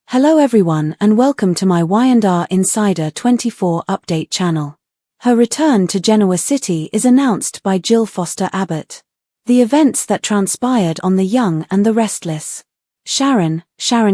Hello everyone and welcome to my Y&R Insider 24 update channel. Her return to Genoa City is announced by Jill Foster Abbott. The events that transpired on The Young and the Restless. Sharon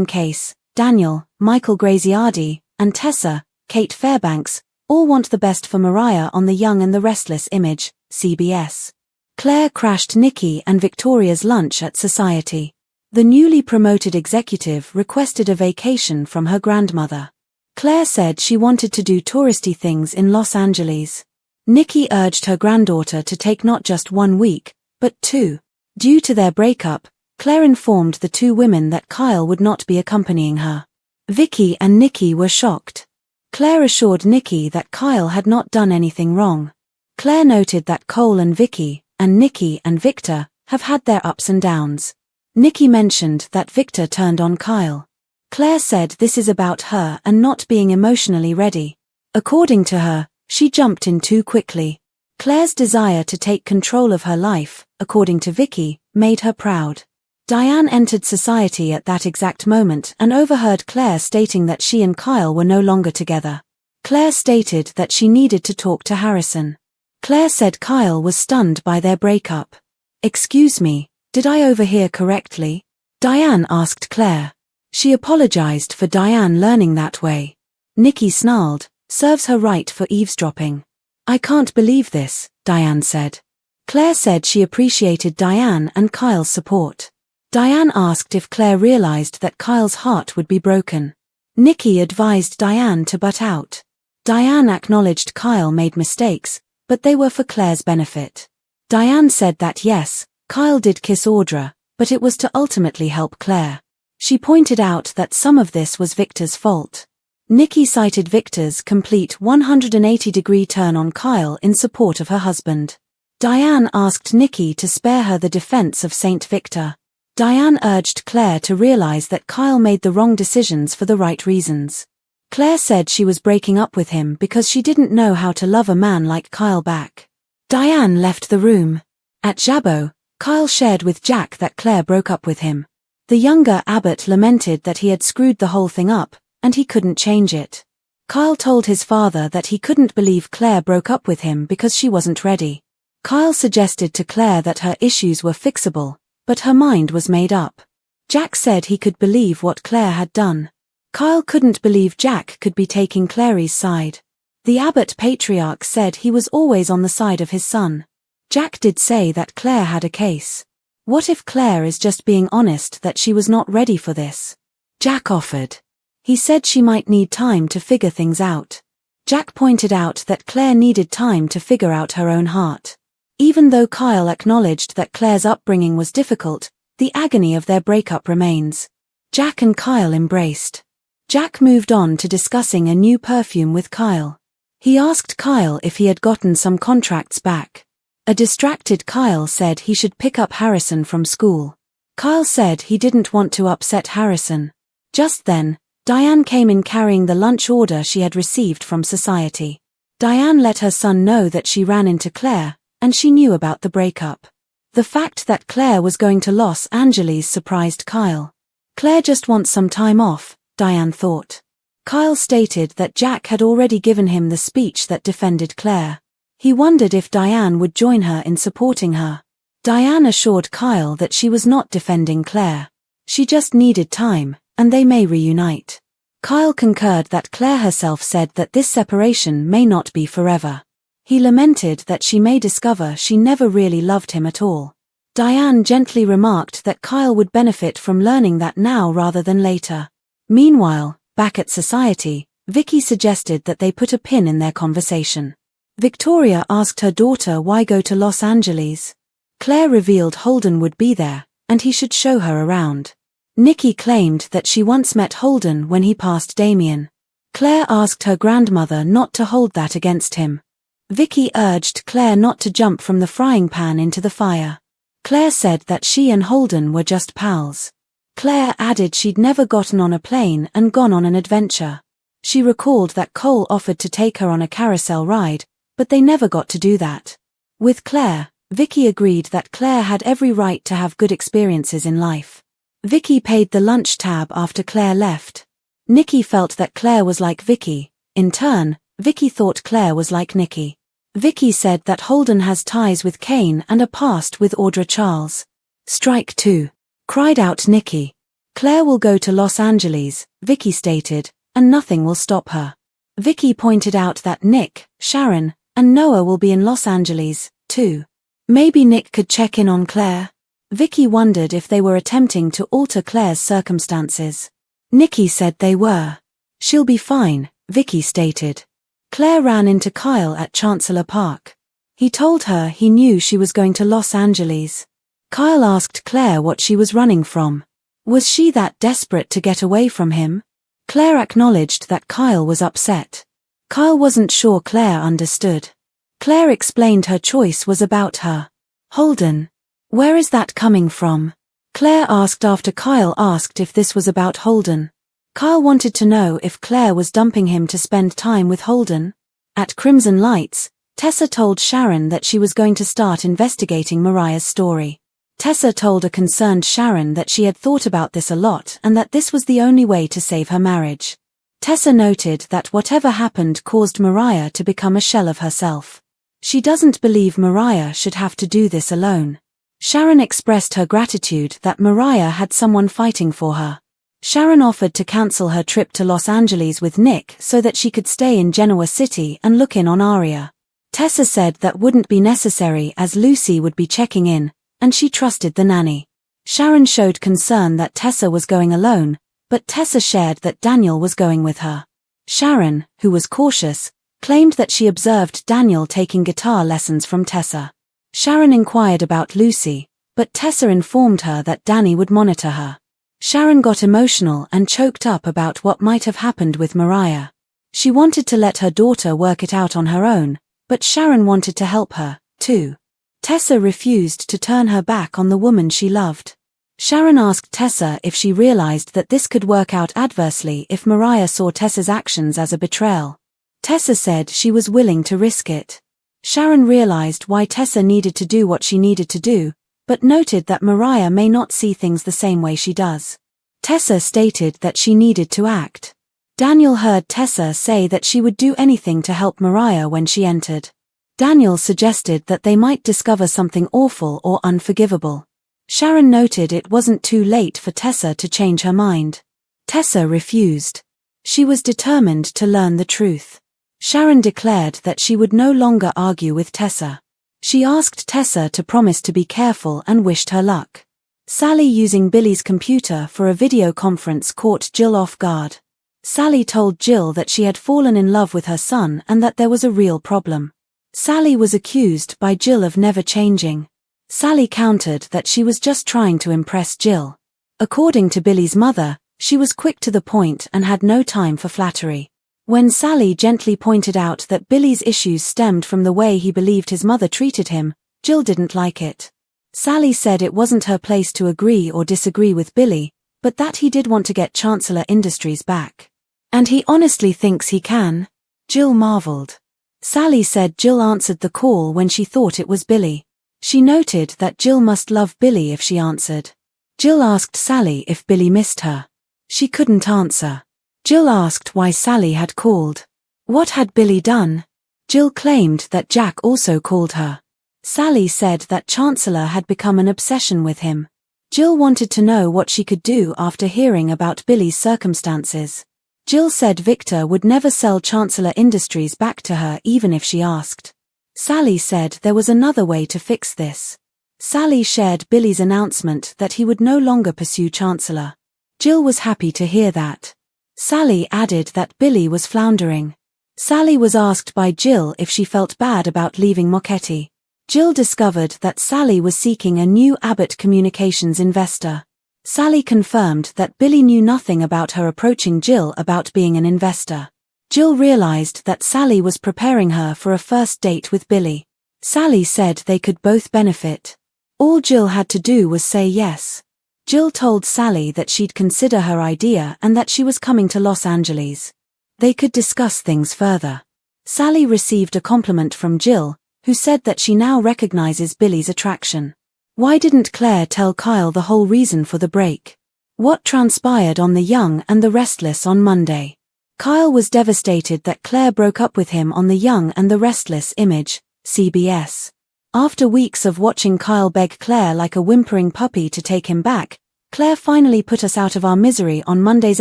Case, Daniel, Michael Graziardi, and Tessa, Kate Fairbanks, all want the best for Mariah on The Young and the Restless. Image, CBS. Claire crashed Nikki and Victoria's lunch at Society. The newly promoted executive requested a vacation from her grandmother. Claire said she wanted to do touristy things in Los Angeles. Nikki urged her granddaughter to take not just 1 week, but 2. Due to their breakup, Claire informed the two women that Kyle would not be accompanying her. Vicki and Nikki were shocked. Claire assured Nikki that Kyle had not done anything wrong. Claire noted that Cole and Vicki, and Nikki and Victor, have had their ups and downs. Nikki mentioned that Victor turned on Kyle. Claire said this is about her and not being emotionally ready. According to her, she jumped in too quickly. Claire's desire to take control of her life, according to Vicki, made her proud. Diane entered Society at that exact moment and overheard Claire stating that she and Kyle were no longer together. Claire stated that she needed to talk to Harrison. Claire said Kyle was stunned by their breakup. "Excuse me, did I overhear correctly?" Diane asked Claire. She apologized for Diane learning that way. Nikki snarled, "Serves her right for eavesdropping." "I can't believe this," Diane said. Claire said she appreciated Diane and Kyle's support. Diane asked if Claire realized that Kyle's heart would be broken. Nikki advised Diane to butt out. Diane acknowledged Kyle made mistakes, but they were for Claire's benefit. Diane said that yes, Kyle did kiss Audra, but it was to ultimately help Claire. She pointed out that some of this was Victor's fault. Nikki cited Victor's complete 180-degree turn on Kyle in support of her husband. Diane asked Nikki to spare her the defense of Saint Victor. Diane urged Claire to realize that Kyle made the wrong decisions for the right reasons. Claire said she was breaking up with him because she didn't know how to love a man like Kyle back. Diane left the room. At Jabot, Kyle shared with Jack that Claire broke up with him. The younger Abbott lamented that he had screwed the whole thing up, and he couldn't change it. Kyle told his father that he couldn't believe Claire broke up with him because she wasn't ready. Kyle suggested to Claire that her issues were fixable, but her mind was made up. Jack said he could believe what Claire had done. Kyle couldn't believe Jack could be taking Clary's side. The Abbott patriarch said he was always on the side of his son. Jack did say that Claire had a case. What if Claire is just being honest that she was not ready for this? Jack offered. He said she might need time to figure things out. Jack pointed out that Claire needed time to figure out her own heart. Even though Kyle acknowledged that Claire's upbringing was difficult, the agony of their breakup remains. Jack and Kyle embraced. Jack moved on to discussing a new perfume with Kyle. He asked Kyle if he had gotten some contracts back. A distracted Kyle said he should pick up Harrison from school. Kyle said he didn't want to upset Harrison. Just then, Diane came in carrying the lunch order she had received from Society. Diane let her son know that she ran into Claire, and she knew about the breakup. The fact that Claire was going to Los Angeles surprised Kyle. Claire just wants some time off, Diane thought. Kyle stated that Jack had already given him the speech that defended Claire. He wondered if Diane would join her in supporting her. Diane assured Kyle that she was not defending Claire. She just needed time, and they may reunite. Kyle concurred that Claire herself said that this separation may not be forever. He lamented that she may discover she never really loved him at all. Diane gently remarked that Kyle would benefit from learning that now rather than later. Meanwhile, back at Society, Vicki suggested that they put a pin in their conversation. Victoria asked her daughter why go to Los Angeles. Claire revealed Holden would be there, and he should show her around. Nikki claimed that she once met Holden when he passed Damien. Claire asked her grandmother not to hold that against him. Vicki urged Claire not to jump from the frying pan into the fire. Claire said that she and Holden were just pals. Claire added she'd never gotten on a plane and gone on an adventure. She recalled that Cole offered to take her on a carousel ride, but they never got to do that. With Claire, Vicki agreed that Claire had every right to have good experiences in life. Vicki paid the lunch tab after Claire left. Nikki felt that Claire was like Vicki. In turn, Vicki thought Claire was like Nikki. Vicki said that Holden has ties with Kane and a past with Audra Charles. Strike two, cried out Nikki. Claire will go to Los Angeles, Vicki stated, and nothing will stop her. Vicki pointed out that Nick, Sharon, and Noah will be in Los Angeles, too. Maybe Nick could check in on Claire. Vicki wondered if they were attempting to alter Claire's circumstances. Nikki said they were. She'll be fine, Vicki stated. Claire ran into Kyle at Chancellor Park. He told her he knew she was going to Los Angeles. Kyle asked Claire what she was running from. Was she that desperate to get away from him? Claire acknowledged that Kyle was upset. Kyle wasn't sure Claire understood. Claire explained her choice was about her. Holden. Where is that coming from? Claire asked after Kyle asked if this was about Holden. Kyle wanted to know if Claire was dumping him to spend time with Holden. At Crimson Lights, Tessa told Sharon that she was going to start investigating Mariah's story. Tessa told a concerned Sharon that she had thought about this a lot and that this was the only way to save her marriage. Tessa noted that whatever happened caused Mariah to become a shell of herself. She doesn't believe Mariah should have to do this alone. Sharon expressed her gratitude that Mariah had someone fighting for her. Sharon offered to cancel her trip to Los Angeles with Nick so that she could stay in Genoa City and look in on Aria. Tessa said that wouldn't be necessary as Lucy would be checking in, and she trusted the nanny. Sharon showed concern that Tessa was going alone, but Tessa shared that Daniel was going with her. Sharon, who was cautious, claimed that she observed Daniel taking guitar lessons from Tessa. Sharon inquired about Lucy, but Tessa informed her that Danny would monitor her. Sharon got emotional and choked up about what might have happened with Mariah. She wanted to let her daughter work it out on her own, but Sharon wanted to help her, too. Tessa refused to turn her back on the woman she loved. Sharon asked Tessa if she realized that this could work out adversely if Mariah saw Tessa's actions as a betrayal. Tessa said she was willing to risk it. Sharon realized why Tessa needed to do what she needed to do, but noted that Mariah may not see things the same way she does. Tessa stated that she needed to act. Daniel heard Tessa say that she would do anything to help Mariah when she entered. Daniel suggested that they might discover something awful or unforgivable. Sharon noted it wasn't too late for Tessa to change her mind. Tessa refused. She was determined to learn the truth. Sharon declared that she would no longer argue with Tessa. She asked Tessa to promise to be careful and wished her luck. Sally using Billy's computer for a video conference caught Jill off guard. Sally told Jill that she had fallen in love with her son and that there was a real problem. Sally was accused by Jill of never changing. Sally countered that she was just trying to impress Jill. According to Billy's mother, she was quick to the point and had no time for flattery. When Sally gently pointed out that Billy's issues stemmed from the way he believed his mother treated him, Jill didn't like it. Sally said it wasn't her place to agree or disagree with Billy, but that he did want to get Chancellor Industries back. And he honestly thinks he can? Jill marveled. Sally said Jill answered the call when she thought it was Billy. She noted that Jill must love Billy if she answered. Jill asked Sally if Billy missed her. She couldn't answer. Jill asked why Sally had called. What had Billy done? Jill claimed that Jack also called her. Sally said that Chancellor had become an obsession with him. Jill wanted to know what she could do after hearing about Billy's circumstances. Jill said Victor would never sell Chancellor Industries back to her even if she asked. Sally said there was another way to fix this. Sally shared Billy's announcement that he would no longer pursue Chancellor. Jill was happy to hear that. Sally added that Billy was floundering. Sally was asked by Jill if she felt bad about leaving Mochetti. Jill discovered that Sally was seeking a new Abbott communications investor. Sally confirmed that Billy knew nothing about her approaching Jill about being an investor. Jill realized that Sally was preparing her for a first date with Billy. Sally said they could both benefit. All Jill had to do was say yes. Jill told Sally that she'd consider her idea and that she was coming to Los Angeles. They could discuss things further. Sally received a compliment from Jill, who said that she now recognizes Billy's attraction. Why didn't Claire tell Kyle the whole reason for the break? What transpired on The Young and the Restless on Monday? Kyle was devastated that Claire broke up with him on The Young and the Restless. Image, CBS. After weeks of watching Kyle beg Claire like a whimpering puppy to take him back, Claire finally put us out of our misery on Monday's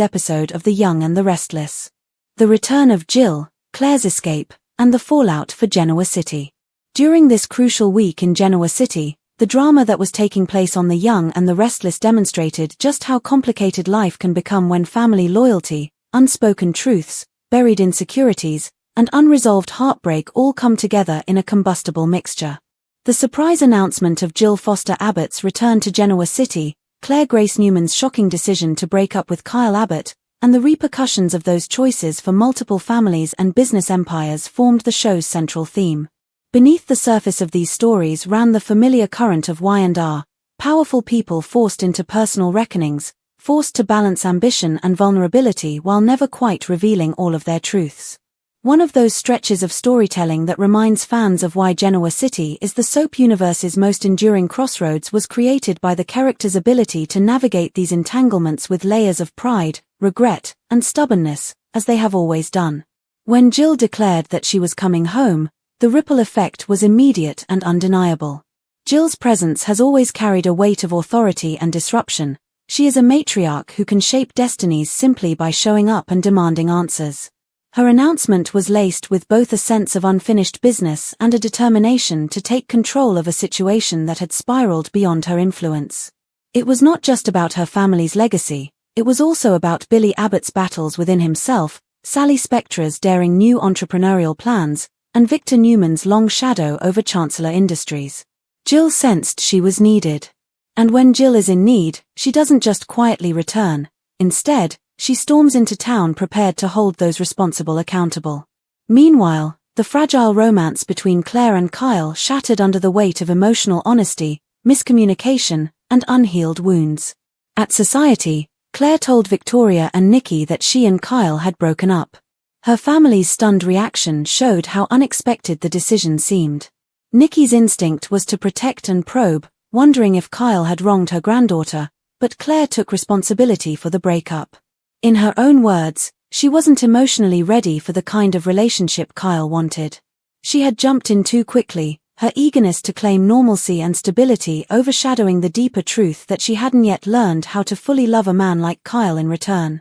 episode of The Young and the Restless. The return of Jill, Claire's escape, and the fallout for Genoa City. During this crucial week in Genoa City, the drama that was taking place on The Young and the Restless demonstrated just how complicated life can become when family loyalty, unspoken truths, buried insecurities, and unresolved heartbreak all come together in a combustible mixture. The surprise announcement of Jill Foster Abbott's return to Genoa City, Claire Grace Newman's shocking decision to break up with Kyle Abbott, and the repercussions of those choices for multiple families and business empires formed the show's central theme. Beneath the surface of these stories ran the familiar current of Y&R, powerful people forced into personal reckonings, forced to balance ambition and vulnerability while never quite revealing all of their truths. One of those stretches of storytelling that reminds fans of why Genoa City is the soap universe's most enduring crossroads was created by the characters' ability to navigate these entanglements with layers of pride, regret, and stubbornness, as they have always done. When Jill declared that she was coming home, the ripple effect was immediate and undeniable. Jill's presence has always carried a weight of authority and disruption. She is a matriarch who can shape destinies simply by showing up and demanding answers. Her announcement was laced with both a sense of unfinished business and a determination to take control of a situation that had spiraled beyond her influence. It was not just about her family's legacy, it was also about Billy Abbott's battles within himself, Sally Spectra's daring new entrepreneurial plans, and Victor Newman's long shadow over Chancellor Industries. Jill sensed she was needed. And when Jill is in need, she doesn't just quietly return. Instead, she storms into town prepared to hold those responsible accountable. Meanwhile, the fragile romance between Claire and Kyle shattered under the weight of emotional honesty, miscommunication, and unhealed wounds. At Society, Claire told Victoria and Nikki that she and Kyle had broken up. Her family's stunned reaction showed how unexpected the decision seemed. Nikki's instinct was to protect and probe, wondering if Kyle had wronged her granddaughter, but Claire took responsibility for the breakup. In her own words, she wasn't emotionally ready for the kind of relationship Kyle wanted. She had jumped in too quickly, her eagerness to claim normalcy and stability overshadowing the deeper truth that she hadn't yet learned how to fully love a man like Kyle in return.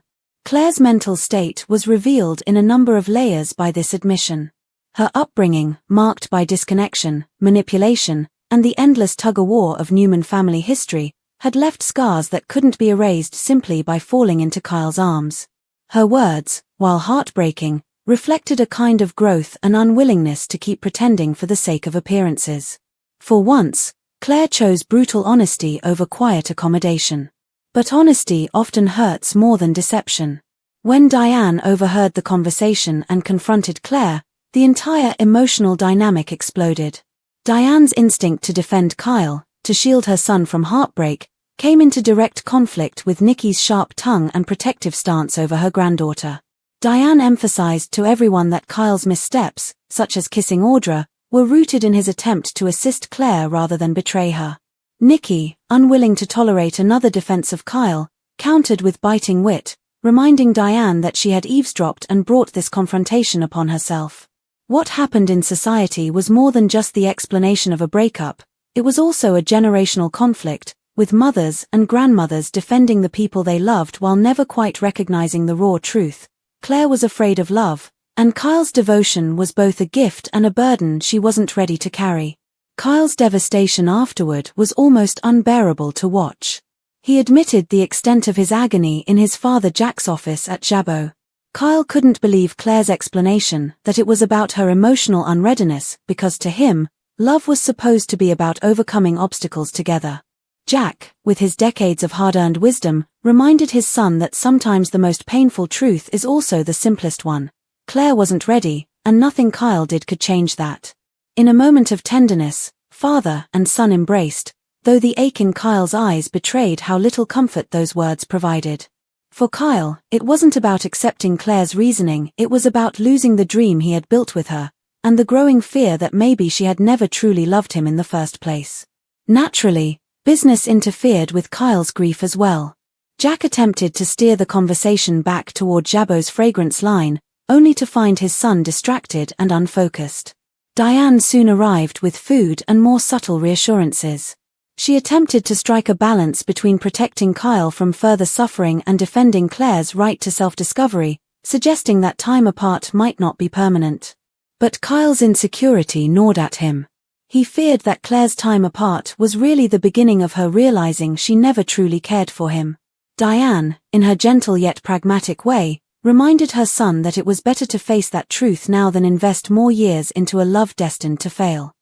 Claire's mental state was revealed in a number of layers by this admission. Her upbringing, marked by disconnection, manipulation, and the endless tug-of-war of Newman family history, had left scars that couldn't be erased simply by falling into Kyle's arms. Her words, while heartbreaking, reflected a kind of growth and unwillingness to keep pretending for the sake of appearances. For once, Claire chose brutal honesty over quiet accommodation. But honesty often hurts more than deception. When Diane overheard the conversation and confronted Claire, the entire emotional dynamic exploded. Diane's instinct to defend Kyle, to shield her son from heartbreak, came into direct conflict with Nikki's sharp tongue and protective stance over her granddaughter. Diane emphasized to everyone that Kyle's missteps, such as kissing Audra, were rooted in his attempt to assist Claire rather than betray her. Nikki, unwilling to tolerate another defense of Kyle, countered with biting wit, reminding Diane that she had eavesdropped and brought this confrontation upon herself. What happened in Society was more than just the explanation of a breakup, it was also a generational conflict, with mothers and grandmothers defending the people they loved while never quite recognizing the raw truth. Claire was afraid of love, and Kyle's devotion was both a gift and a burden she wasn't ready to carry. Kyle's devastation afterward was almost unbearable to watch. He admitted the extent of his agony in his father Jack's office at Jabot. Kyle couldn't believe Claire's explanation that it was about her emotional unreadiness because to him, love was supposed to be about overcoming obstacles together. Jack, with his decades of hard-earned wisdom, reminded his son that sometimes the most painful truth is also the simplest one. Claire wasn't ready, and nothing Kyle did could change that. In a moment of tenderness, father and son embraced, though the ache in Kyle's eyes betrayed how little comfort those words provided. For Kyle, it wasn't about accepting Claire's reasoning, it was about losing the dream he had built with her, and the growing fear that maybe she had never truly loved him in the first place. Naturally, business interfered with Kyle's grief as well. Jack attempted to steer the conversation back toward Jabbo's fragrance line, only to find his son distracted and unfocused. Diane soon arrived with food and more subtle reassurances. She attempted to strike a balance between protecting Kyle from further suffering and defending Claire's right to self-discovery, suggesting that time apart might not be permanent. But Kyle's insecurity gnawed at him. He feared that Claire's time apart was really the beginning of her realizing she never truly cared for him. Diane, in her gentle yet pragmatic way, reminded her son that it was better to face that truth now than invest more years into a love destined to fail.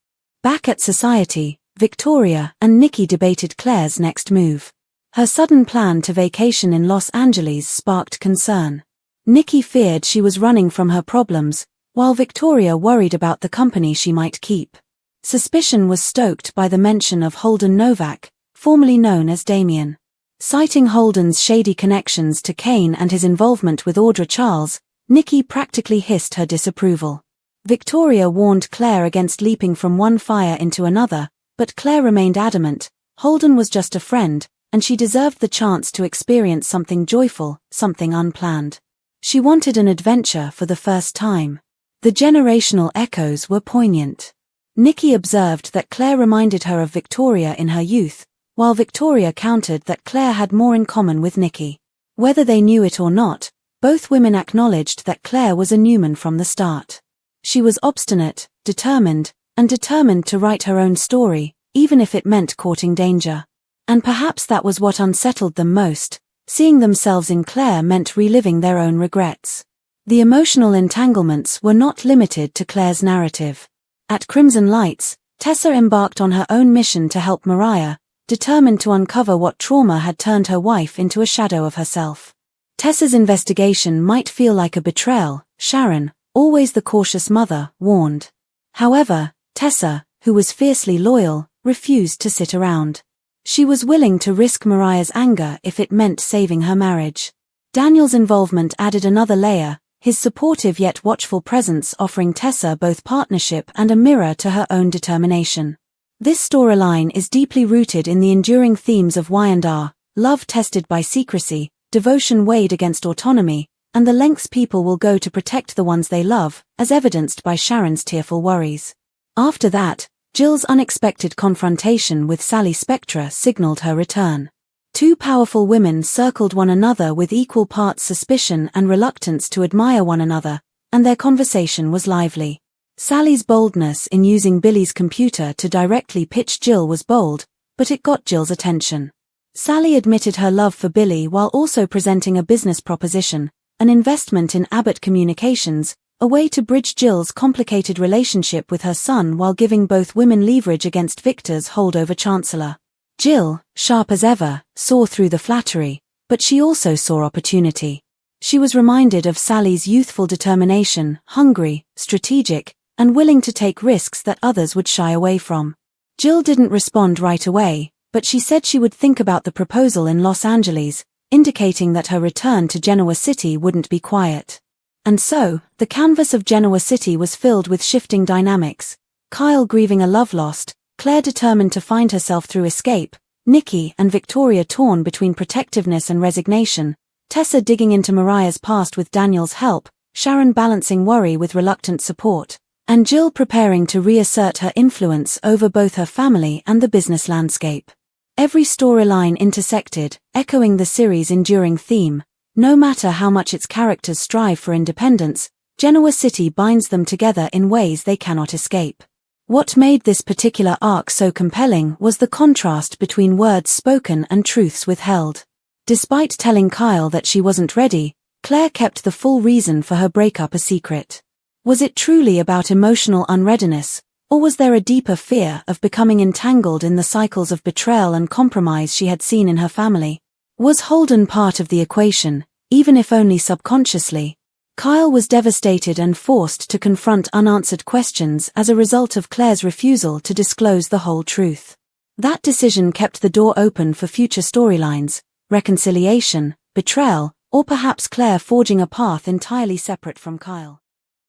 Back at society, Victoria and Nikki debated Claire's next move. Her sudden plan to vacation in Los Angeles sparked concern. Nikki feared she was running from her problems, while Victoria worried about the company she might keep. Suspicion was stoked by the mention of Holden Novak, formerly known as Damien. Citing Holden's shady connections to Kane and his involvement with Audra Charles, Nikki practically hissed her disapproval. Victoria warned Claire against leaping from one fire into another, but Claire remained adamant. Holden was just a friend, and she deserved the chance to experience something joyful, something unplanned. She wanted an adventure for the first time. The generational echoes were poignant. Nikki observed that Claire reminded her of Victoria in her youth, while Victoria countered that Claire had more in common with Nikki. Whether they knew it or not, both women acknowledged that Claire was a Newman from the start. She was obstinate, determined to write her own story, even if it meant courting danger. And perhaps that was what unsettled them most. Seeing themselves in Claire meant reliving their own regrets. The emotional entanglements were not limited to Claire's narrative. At Crimson Lights, Tessa embarked on her own mission to help Mariah, determined to uncover what trauma had turned her wife into a shadow of herself. Tessa's investigation might feel like a betrayal, Sharon, always the cautious mother, warned. However, Tessa, who was fiercely loyal, refused to sit around. She was willing to risk Mariah's anger if it meant saving her marriage. Daniel's involvement added another layer, his supportive yet watchful presence offering Tessa both partnership and a mirror to her own determination. This storyline is deeply rooted in the enduring themes of Y&R, love tested by secrecy, devotion weighed against autonomy, and the lengths people will go to protect the ones they love, as evidenced by Sharon's tearful worries. After that, Jill's unexpected confrontation with Sally Spectra signaled her return. Two powerful women circled one another with equal parts suspicion and reluctance to admire one another, and their conversation was lively. Sally's boldness in using Billy's computer to directly pitch Jill was bold, but it got Jill's attention. Sally admitted her love for Billy while also presenting a business proposition, an investment in Abbott Communications, a way to bridge Jill's complicated relationship with her son while giving both women leverage against Victor's holdover chancellor. Jill, sharp as ever, saw through the flattery, but she also saw opportunity. She was reminded of Sally's youthful determination, hungry, strategic, and willing to take risks that others would shy away from. Jill didn't respond right away, but she said she would think about the proposal in Los Angeles, indicating that her return to Genoa City wouldn't be quiet. And so, the canvas of Genoa City was filled with shifting dynamics. Kyle grieving a love lost, Claire determined to find herself through escape, Nikki and Victoria torn between protectiveness and resignation, Tessa digging into Mariah's past with Daniel's help, Sharon balancing worry with reluctant support, and Jill preparing to reassert her influence over both her family and the business landscape. Every storyline intersected, echoing the series' enduring theme. No matter how much its characters strive for independence, Genoa City binds them together in ways they cannot escape. What made this particular arc so compelling was the contrast between words spoken and truths withheld. Despite telling Kyle that she wasn't ready, Claire kept the full reason for her breakup a secret. Was it truly about emotional unreadiness, or was there a deeper fear of becoming entangled in the cycles of betrayal and compromise she had seen in her family? Was Holden part of the equation, even if only subconsciously? Kyle was devastated and forced to confront unanswered questions as a result of Claire's refusal to disclose the whole truth. That decision kept the door open for future storylines, reconciliation, betrayal, or perhaps Claire forging a path entirely separate from Kyle.